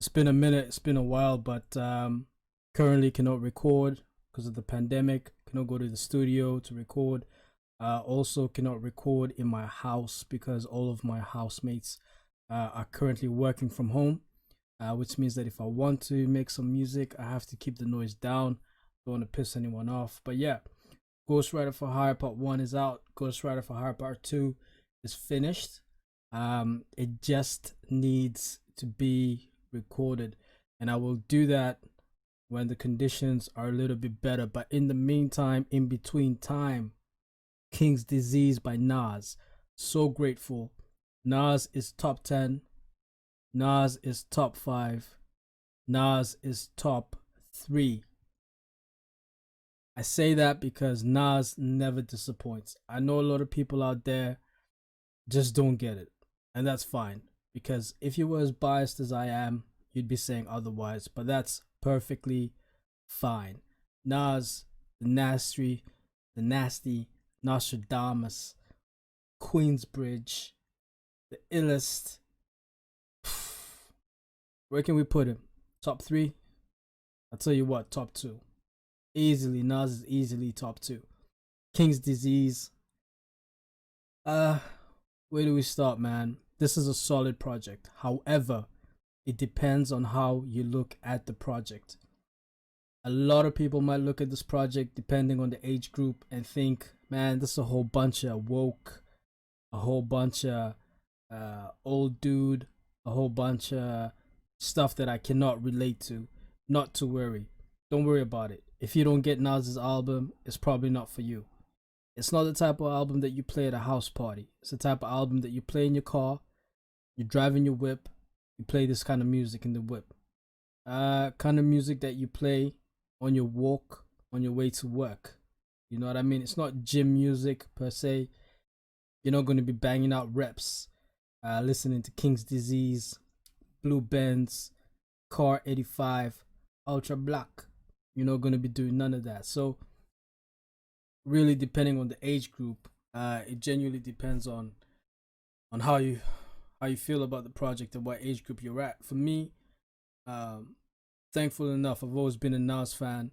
It's been a minute, it's been a while, but currently cannot record because of the pandemic. Cannot go to the studio to record. Also cannot record in my house because all of my housemates are currently working from home, which means that if I want to make some music, I have to keep the noise down. Don't want to piss anyone off. But yeah, Ghost Rider for Hire Part 1 is out. Ghost Rider for Hire Part 2 is finished. It just needs to be recorded, and I will do that when the conditions are a little bit better. But in the meantime, in between time, King's Disease by Nas. So grateful. Nas is top 10. Nas is top 5. Nas is top 3. I say that because Nas never disappoints. I know a lot of people out there just don't get it, and that's fine. Because if you were as biased as I am, you'd be saying otherwise, but that's perfectly fine. Nas, the nasty Nostradamus, Queensbridge, the illest. Where can we put him? Top 3? I'll tell you what, top 2. Easily, Nas is easily top 2. King's Disease. Where do we start, man? This is a solid project. However, it depends on how you look at the project. A lot of people might look at this project depending on the age group and think, man, this is a whole bunch of woke, a whole bunch of old dude, a whole bunch of stuff that I cannot relate to. Not to worry. Don't worry about it. If you don't get Nas's album, it's probably not for you. It's not the type of album that you play at a house party. It's the type of album that you play in your car, you're driving your whip, you play this kind of music in the whip. Kind of music that you play on your walk, on your way to work. You know what I mean? It's not gym music per se. You're not going to be banging out reps, listening to King's Disease, Blue Benz, Car 85, Ultra Black. You're not going to be doing none of that. So, really, depending on the age group, it genuinely depends on how you feel about the project and what age group you're at. For me, thankful enough, I've always been a Nas fan.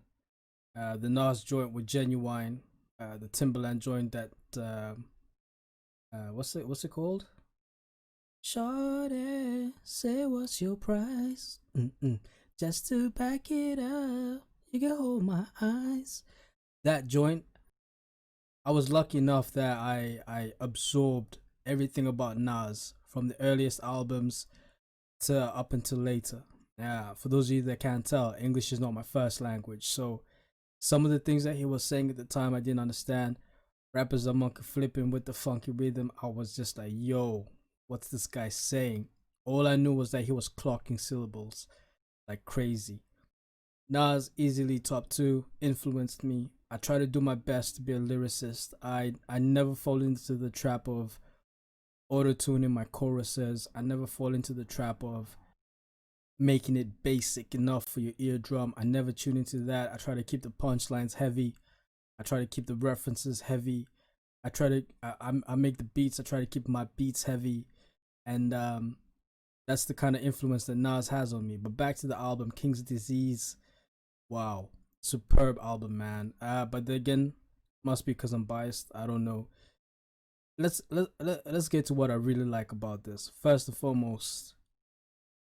The Nas joint with Genuine, the Timberland joint that what's it called? Shorty, say what's your price? Just to back it up, you can hold my eyes. That joint, I was lucky enough that I absorbed everything about Nas from the earliest albums to up until later. Yeah, for those of you that can't tell, English is not my first language, so some of the things that he was saying at the time I didn't understand. Rappers are monkey flipping with the funky rhythm. I was just like, yo, what's this guy saying? All I knew was that he was clocking syllables like crazy. Nas easily top 2, influenced me. I try to do my best to be a lyricist. I never fall into the trap of auto-tuning my choruses. I never fall into the trap of making it basic enough for your eardrum. I never tune into that. I try to keep the punchlines heavy. I try to keep the references heavy. I make the beats. I try to keep my beats heavy, and that's the kind of influence that Nas has on me. But back to the album, King's Disease. Wow, superb album, man. But then again, must be because I'm biased. I don't know. Let's get to what I really like about this. First and foremost,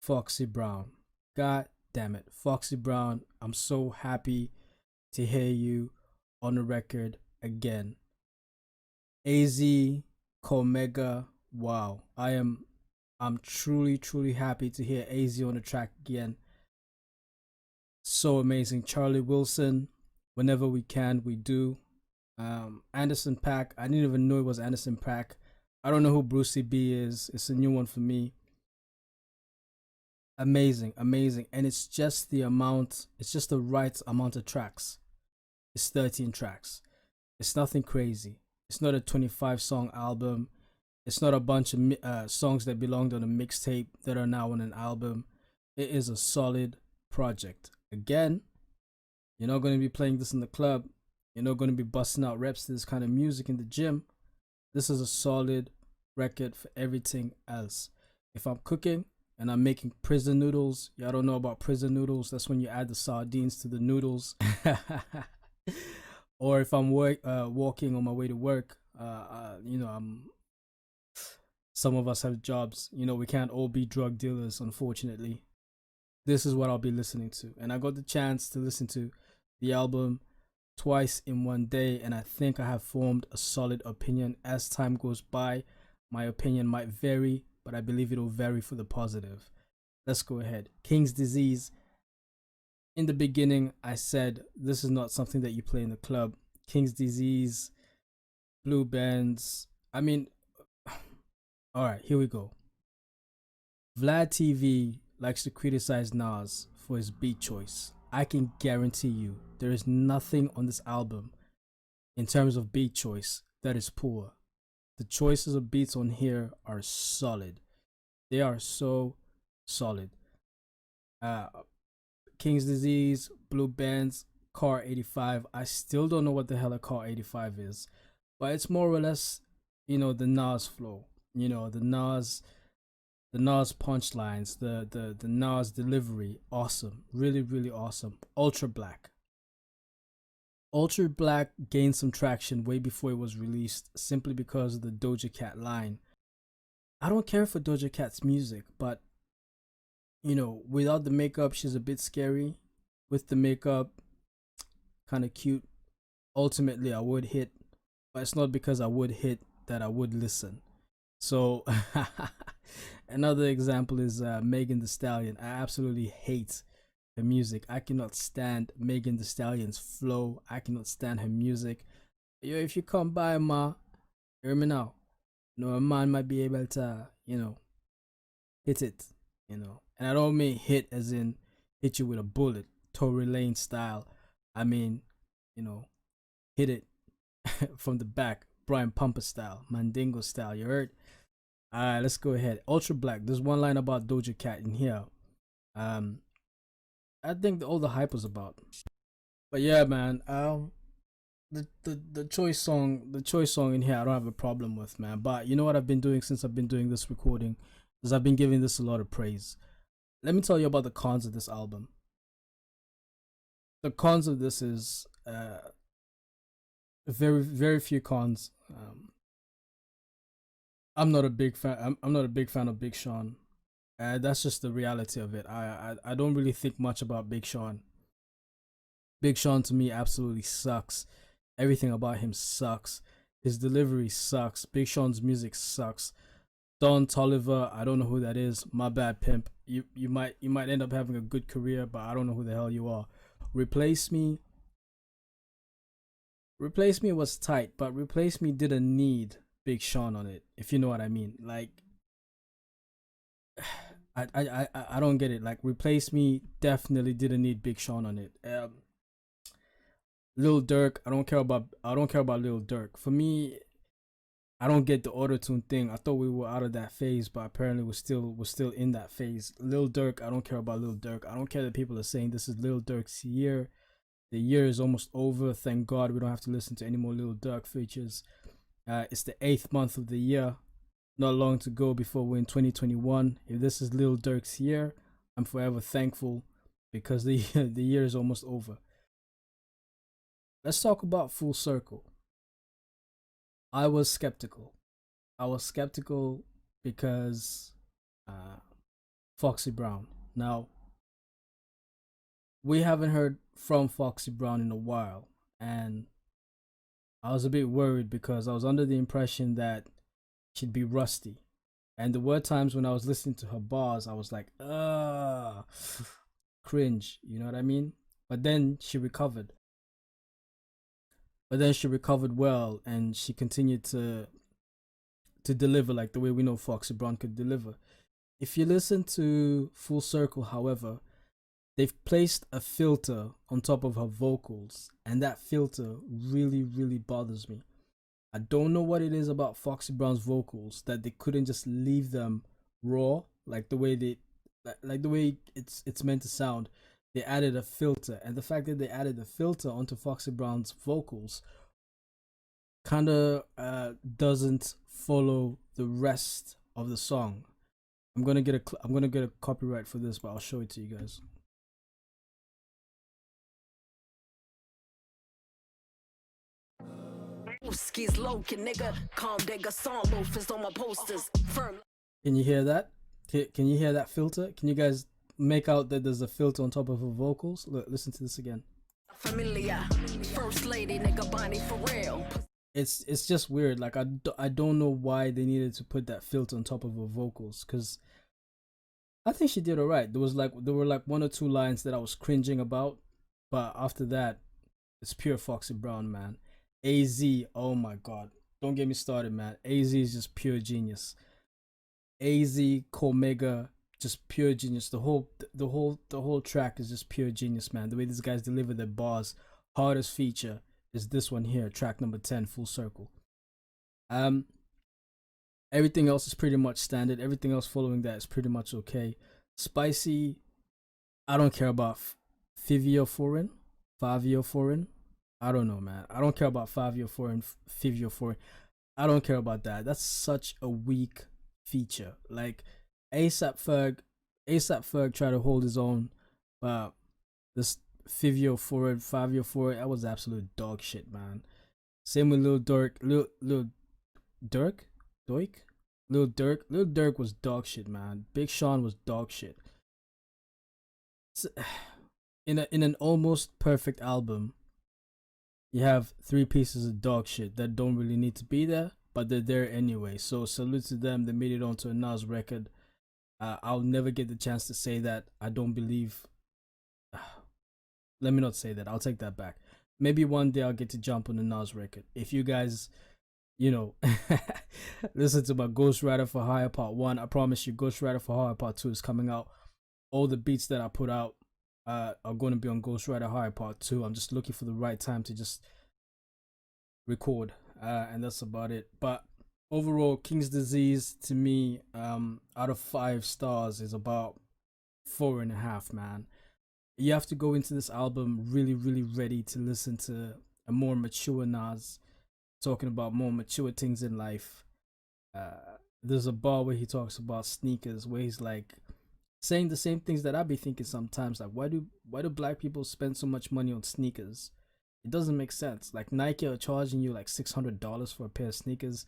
Foxy Brown. God damn it, Foxy Brown. I'm so happy to hear you on the record again. AZ, Comega. Wow, I'm truly happy to hear AZ on the track again. So amazing. Charlie Wilson, whenever we can, we do. Anderson .Paak, I didn't even know it was Anderson .Paak. I don't know who Brucey B is. It's a new one for me. Amazing. And it's just the right amount of tracks. It's 13 tracks. It's nothing crazy. It's not a 25 song album. It's not a bunch of songs that belonged on a mixtape that are now on an album. It is a solid project. Again, you're not going to be playing this in the club. You're not going to be busting out reps to this kind of music in the gym. This is a solid record for everything else. If I'm cooking, and I'm making prison noodles. Y'all don't know about prison noodles. That's when you add the sardines to the noodles. Or if I'm walking on my way to work, I'm some of us have jobs. We can't all be drug dealers, unfortunately. This is what I'll be listening to. And I got the chance to listen to the album twice in one day, and I think I have formed a solid opinion. As time goes by, my opinion might vary, but I believe it'll vary for the positive. Let's go ahead. King's Disease. In the beginning, I said this is not something that you play in the club. King's Disease, Blue Bands. I mean, all right, here we go. Vlad TV likes to criticize Nas for his beat choice. I can guarantee you there is nothing on this album in terms of beat choice that is poor. The choices of beats on here are solid. They are so solid. King's Disease, Blue Bands, Car 85. I still don't know what the hell a Car 85 is, but it's more or less, the Nas flow. The Nas punchlines, the Nas delivery, awesome, really really awesome. Ultra Black. Ultra Black gained some traction way before it was released, simply because of the Doja Cat line. I don't care for Doja Cat's music, but without the makeup, she's a bit scary. With the makeup, kind of cute. Ultimately, I would hit, but it's not because I would hit that I would listen. So another example is Megan Thee Stallion. I absolutely hate her music. I cannot stand Megan Thee Stallion's flow. I cannot stand her music. Yo, if you come by, ma, hear me now. A man might be able to, hit it, And I don't mean hit as in hit you with a bullet, Tory Lane style. I mean, hit it from the back, Brian Pumper style, Mandingo style. You heard? Alright, let's go ahead. Ultra Black. There's one line about Doja Cat in here. I think all the hype was about. But yeah, man. The choice song in here I don't have a problem with, man. But you know what I've been doing since I've been doing this recording is I've been giving this a lot of praise. Let me tell you about the cons of this album. The cons of this is very very few cons. I'm not a big fan. I'm not a big fan of Big Sean. That's just the reality of it. I don't really think much about Big Sean. Big Sean to me absolutely sucks. Everything about him sucks. His delivery sucks. Big Sean's music sucks. Don Toliver, I don't know who that is. My bad, pimp. You might end up having a good career, but I don't know who the hell you are. Replace Me was tight, but Replace Me didn't need Big Sean on it, if you know what I mean. Like, I don't get it. Like, Replace Me definitely didn't need Big Sean on it. Lil Durk, I don't care about Lil Durk. For me, I don't get the auto-tune thing. I thought we were out of that phase, but apparently we're still in that phase. Lil Durk, I don't care about Lil Durk. I don't care that people are saying this is Lil Durk's year. The year is almost over. Thank God we don't have to listen to any more Lil Durk features. It's the 8th month of the year. Not long to go before we're in 2021. If this is Lil Durk's year, I'm forever thankful because the year is almost over. Let's talk about Full Circle. I was skeptical. Because Foxy Brown. Now, we haven't heard from Foxy Brown in a while, and I was a bit worried because I was under the impression that she'd be rusty. And there were times when I was listening to her bars, I was like, cringe, you know what I mean? But then she recovered. Well, and she continued to deliver like the way we know Foxy Brown could deliver. If you listen to Full Circle, however, they've placed a filter on top of her vocals, and that filter really, really bothers me. I don't know what it is about Foxy Brown's vocals that they couldn't just leave them raw, like the way it's meant to sound. They added a filter, and the fact that they added a filter onto Foxy Brown's vocals kind of doesn't follow the rest of the song. I'm gonna get a copyright for this, but I'll show it to you guys. Skis Loki, nigga. Calm digger, song loafers on my posters. Firm. Can you hear that? Can you hear that filter? Can you guys make out that there's a filter on top of her vocals? Look, listen to this again. Familiar. First lady, nigga, Bonnie for real. It's just weird. Like I don't know why they needed to put that filter on top of her vocals, because I think she did alright. There were like one or two lines that I was cringing about, but after that, it's pure Foxy Brown, man. AZ, oh my god, don't get me started, man. AZ is just pure genius. AZ, Cormega, just pure genius. The whole track is just pure genius, man. The way these guys deliver their bars. Hardest feature is this one here, track number 10, Full Circle. Everything else is pretty much standard. Everything else following that is pretty much okay. Spicy, I don't care about Fivio Foreign. I don't know, man. I don't care about Fivio Foreign. I don't care about that. That's such a weak feature. Like ASAP Ferg tried to hold his own, but this Fivio Foreign, that was absolute dog shit, man. Same with Lil Durk, Lil Durk was dog shit, man. Big Sean was dog shit. In an almost perfect album, you have 3 pieces of dog shit that don't really need to be there, but they're there anyway. So salute to them. They made it onto a Nas record. I'll never get the chance to say that. I don't believe. Let me not say that. I'll take that back. Maybe one day I'll get to jump on the Nas record. If you guys, listen to my Ghost Rider for Hire Part 1, I promise you Ghost Rider for Hire Part 2 is coming out. All the beats that I put out are going to be on Ghost Rider Hire Part 2. I'm just looking for the right time to just record, and that's about it. But overall, King's Disease to me, out of 5 stars, is about 4.5, man. You have to go into this album really ready to listen to a more mature Nas, talking about more mature things in life. There's a bar where he talks about sneakers, where he's like saying the same things that I be thinking sometimes. Like, why do black people spend so much money on sneakers? It doesn't make sense. Like, Nike are charging you like $600 for a pair of sneakers,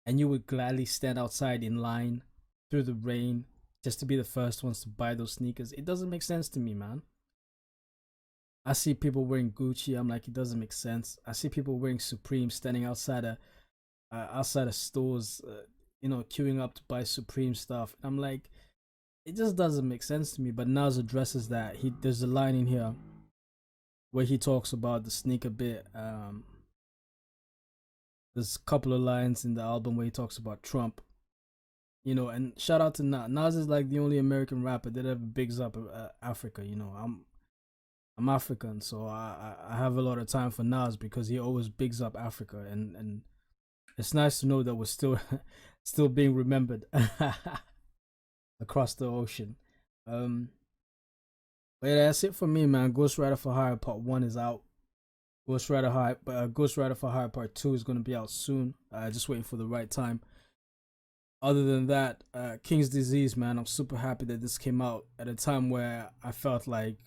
and you would gladly stand outside in line through the rain just to be the first ones to buy those sneakers. It doesn't make sense to me, man. I see people wearing Gucci. I'm like, it doesn't make sense. I see people wearing Supreme, standing outside of stores, queuing up to buy Supreme stuff. I'm like, it just doesn't make sense to me. But Nas addresses that. There's a line in here where he talks about the sneaker bit. There's a couple of lines in the album where he talks about Trump. And shout out to Nas. Nas is like the only American rapper that ever bigs up Africa. I'm African, so I have a lot of time for Nas because he always bigs up Africa, and it's nice to know that we're still being remembered across the ocean. But yeah, that's it for me, man. Ghost Rider for Hire Part 1 is out. Ghost Rider for Hire Part 2 is going to be out soon. Just waiting for the right time. Other than that, King's Disease, man, I'm super happy that this came out at a time where I felt like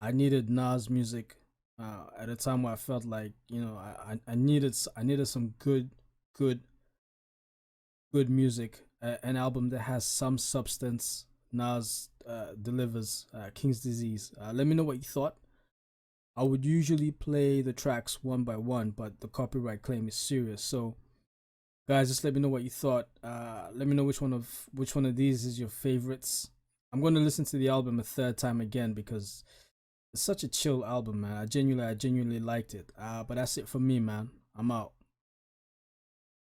I needed Nas music. At a time where I felt like, I needed some good music. An album that has some substance. Nas delivers. King's Disease. Let me know what you thought. I would usually play the tracks one by one, but the copyright claim is serious. So, guys, just let me know what you thought. Let me know which one of these is your favorites. I'm going to listen to the album a 3rd time again because it's such a chill album, man. I genuinely liked it. But that's it for me, man. I'm out.